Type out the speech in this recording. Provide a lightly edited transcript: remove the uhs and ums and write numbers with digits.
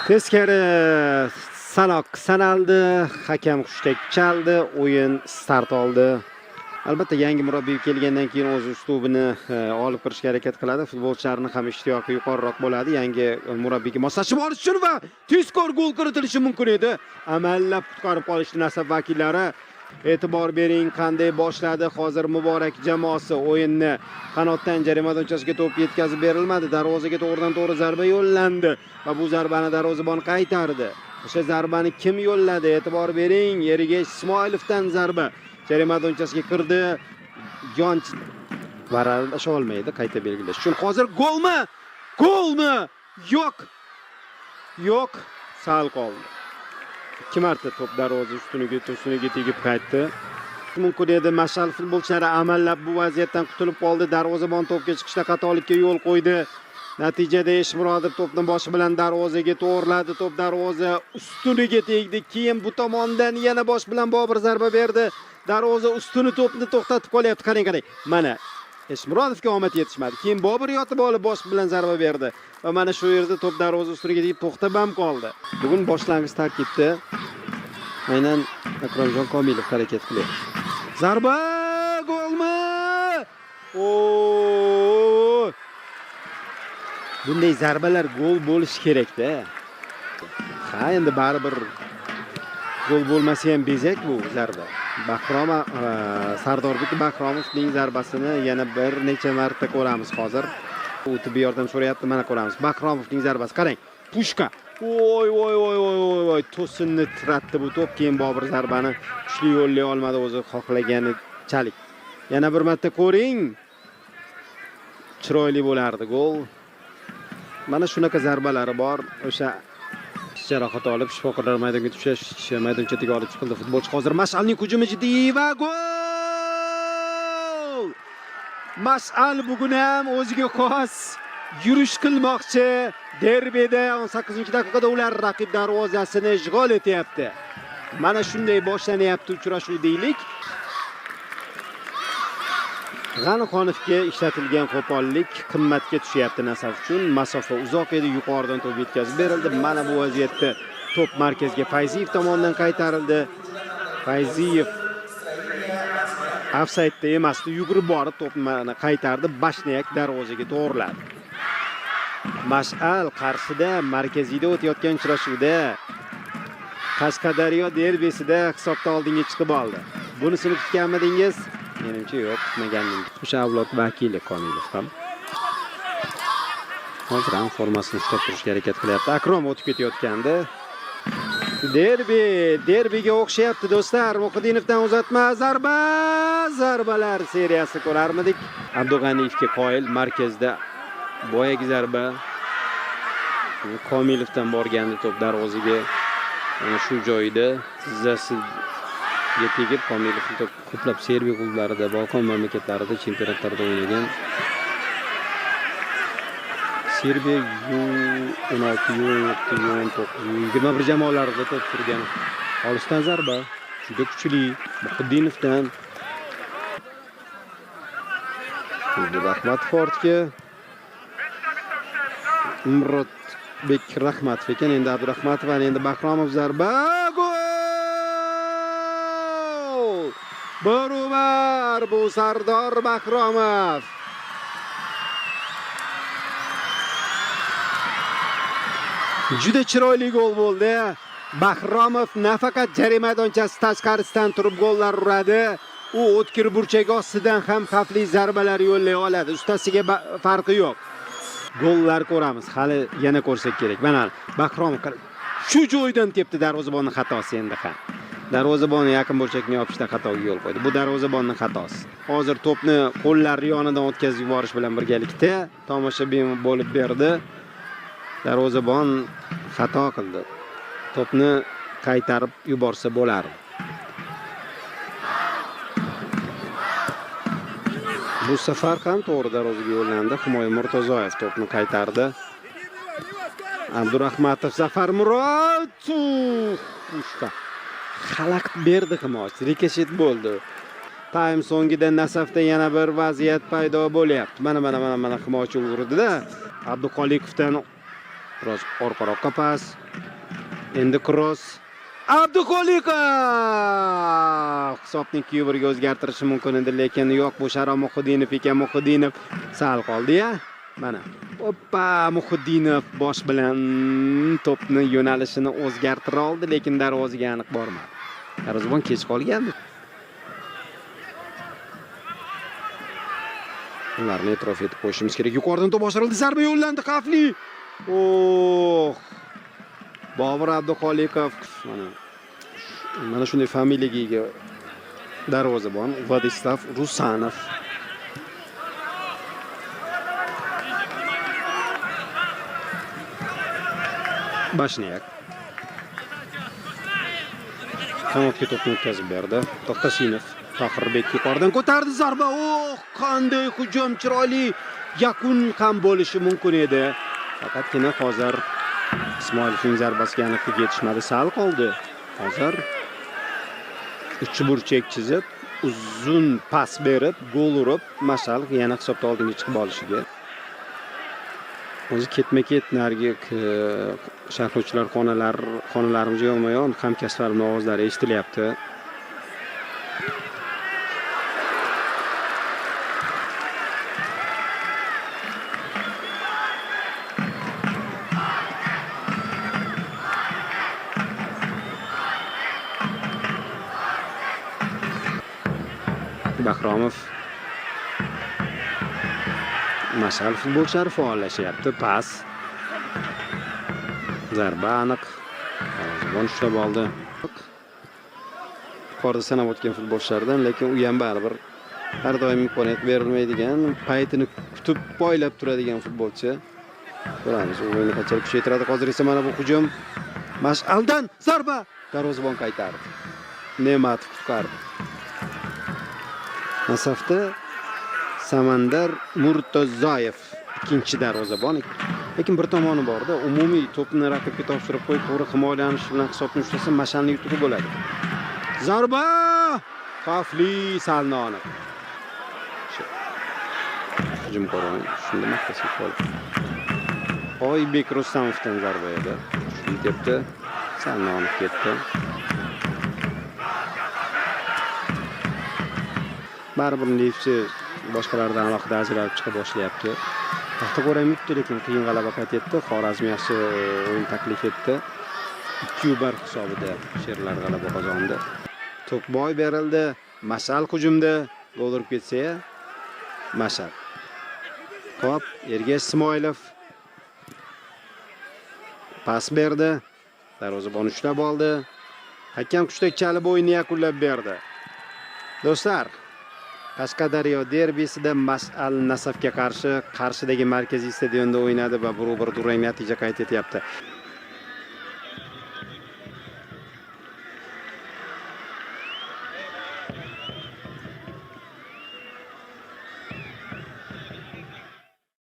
Teskari sanoq sanaldi, hakam hushtak chaldi, o'yin start oldi. Albatta yangi murabbiy kelgandan keyin o'z uslubini olib kirishga harakat qiladi. Futbolchilarning ham ishtiyoqi yuqoriroq bo'ladi. Yangi murabbiyga moslashib olish uchun va tezkor gol kiritilishi mumkin edi. Amallab qutqarib qolishdi Nasaf vakillari. E'tibor bering, qanday boshladi hozir Muborak jamoasi o'yinni. Qanotdan jarima maydonchasiga to'p yetkazib berilmadi. Darvozaga to'g'ridan-to'g'ri zarba yo'llandi va bu zarbani darvozabon qaytardi. O'sha zarbani kim yo'lladi? E'tibor bering, Yeriga Ismoilovdan zarba. Jarima maydonchasiga kirdi. Jon varasha olmaydi, qayta belgilash uchun. Hozir golmi? Golmi? Yo'q. Yo'q, sal qoldi. 2 marta to'p darvoza ustuniga tegib qaytdi. Mumkin edi, Mashal futbolchilari amallab bu vaziyatdan qutulib qoldi. Darvozabon to'pga chiqishda xatolikka yo'l qo'ydi. Natijada Eshmurodov to'pni boshi bilan darvozaga to'g'riladi. To'p darvoza ustuniga tegdi. Keyin bu tomondan yana bosh bilan Bobur zarba berdi. Darvoza ustuni to'pni to'xtatib qolyapti. Qarang. Mana Eshmurodovga omad yetishmadi. Keyin Bobur yotib olib bosh bilan zarba berdi. Va mana shu yerda to'p darvoza ustuniga tegib to'xtab ham qoldi. Bugun boshlang'ich tarkibda aynan Akromjon Komilov harakat qilyapti. Zarba, golmi? Bunday zarbalar gol bo'lishi kerak-da. Ha, endi baribir gol bo'lmasa ham bezak bu zarba. Sardorbek Bahromovning zarbasini yana bir necha marta ko'ramiz hozir. U tibbiy yordam so'rayapti, mana ko'ramiz. Bahromovning zarbasi, qarang. Pushka. Voy, to'sinni tiratdi bu to'p. Keyin Bobur zarbani kuchli yo'llay olmadi, o'zi xohlaganichalik. Yana bir marta ko'ring. Chiroyli bo'lardi gol. Mana shunaqa zarbalari bor. O'sha jarohat olib shifokorlar maydonga tushish, maydonchasiga olib chiqildi futbolchi. Hozir Mash'alning hujumi jiddiy va gol! Mash'al bugun ham o'ziga xos yurish qilmoqchi. Derbida 18-daqiqada ular raqib darvozasini ishg'ol etyapti. Mana shunday boshlanyapti uchrashuv deylik. G'anixonovga ishlatilgan qo'pollik qimmatga tushyapti Nasaf uchun. Masofa uzoq edi, yuqoridan to'p yetkazib berildi. Mana bu vaziyatda to'p markazga Fayziyev tomonidan qaytarildi. Fayziyev ofsaydda emasdi, yugurib borib to'pni qaytardi, Bashnayak darvozaga to'g'riladi. Mash'al Qarshida markazida o'tayotgan uchrashuvda Qashqadaryo derbisida hisobda oldinga chiqib oldi. Bunisini kutganmidingiz? Menimcha yo'q, kutmagandim. O'sha avlod vakili Komilov ham. Hozir ham formasini ushlab turishga harakat qilyapti. Akrom o'tib ketayotgandi. Derbiga o'xshayapti do'stlar. Muqdinovdan uzatma, zarbalar seriyasi ko'rarmidik. Abdug'aniyevga qoyil markazda boyagi zarba. Komilovdan borgandi to'p darvozaga. Mana shu joyda tizzasiga tegib Komilov ko'plab Serbiya klublarida, Balkan mamlakatlarida, chempionatlarda o'ynagan. Serbiya U16, U17, U19, U21 jamoalarida to'p surgan. Olisdan zarba juda kuchli Muqdinovdan. Rahmatov ortga. Umrodbek Rahmatov ekan, endi Abdurahmatov va endi Bahromov zarba. Gol! Barobar bu Sardor Bahromov. Juda chiroyli gol bo'ldi. Bahromov nafaqat jarima maydonchasi tashqarisidan turib gollar uradi, u o'tkir burchak ostidan ham xavfli zarbalar yo'llay oladi. Ustasiga farqi yo'q. Gollar ko'ramiz, hali yana ko'rsak kerak. Mana Bahromov shu joydan tepdi, darvozabonning xatosi endi ham. Darvozabonni yaqin burchakni yopishdan xatoga yo'l qo'ydi. Bu darvozabonning xatosi. Hozir to'pni qo'llar yonidan o'tkazib yuborish bilan birgalikda tomoshabin bo'lib berdi. Darvozabon xato qildi. To'pni qaytarib yuborsa bo'lar. Bu safar ham to'g'ri darvozaga yo'llandi. Himoya Murtazoyev to'pni qaytardi. Abdurahmatov Zafar Murod xalaqit berdi himoyachi. Rikoshet bo'ldi. Time so'ngida Nasafda yana bir vaziyat paydo bo'lyapti. Mana himoyachi urdi-da. Abduqoliqovdan Biroz orqaroqqa pas. Endi cross. Abduxoliqov hisobni 2-1 ga o'zgartirishi mumkin edi, lekin yo'q, bu Sharof Muhiddinov ekan. Muhiddinov sal qoldi-ya. Mana. Oppa, Muhiddinov bosh bilan to'pni yo'nalishini o'zgartira oldi, lekin darvozaga aniq bormadi. Darvozabon kech qolgandi. Ularni e'tirof etib qo'yishimiz kerak. Yuqoridan to'p boshirildi, zarba yo'llandi, xavfli. Bobur Abduxoliqov mana shunday familiyaga ega darvozabon Vladislav Rusanov. Bashniyak qanotga to'pni o'tkazib berdi. To'xtasinov Tohirbek yuqoridan ko'tardi, zarba. Qanday hujum chiroyli. Yakun ham bo'lishi mumkin edi. Faqatgina hozir Ismoilovning zarbasiga aniqlik yetishmadi, sal qoldi. Hozir uch burchak chizib, uzun pas berib, gol urib, Mashal yana hisobda oldinga chiqib olishiga. O'zi ketma-ket nargi sharhlovchilar xonalarimizga yonma-yon hamkasblarimning ovozlari eshitilyapti. Bahromov Mashal futbolchilari faollashyapti. Pas. Zarba aniq. Darvozabon ushlab oldi. Yuqorida sanab o'tgan futbolchilardan, lekin u ham baribir har doim imkoniyat berilmaydigan, paytini kutib poylab turadigan futbolchi. Ko'ramiz, o'yinni qanchalik kuchaytiradi. Hozir esa mana bu hujum Mashaldan zarba. Darvozabon qaytardi. Ne'matov qutqardi. Nasafda Samandar Murtazoyev ikkinchi darvozabon. Lekin bir tomoni bor-da, umumiy to'pni raqibga topshirib qo'yib, to'g'ri himoyalanish bilan hisobni ushlasa, Mashalning yutug'i bo'ladi. Zarba! Xavfli, sal noaniq. Hujum qo'rg'on, shunda maqtasi qoldi. Oybek Rustamovdan zarba edi. Shuni debdi, sal noaniq ketdi. Baribir Nefchi boshqalardan alohida ajralib chiqa boshlayapti. Paxtakor ham yutdi, lekin qiyin g'alaba qayd etdi. Xorazm yaxshi o'yin taklif etdi. 2-1 hisobida Sherlar g'alaba qozondi. To'p boy berildi. Mashal hujumda gol urib ketsa-ya. Mashal. Xo'p, Ergash Ismoilov pas berdi. Darvozabon ushlab oldi. Hakam kuchdak chalib o'yinni yakunlab berdi. Do'stlar, Qashqadaryo derbisida Mashal Nasafga qarshi Qarshidagi markaziy stadionda o'ynadi va 1-1 durang natija qayd etyapti.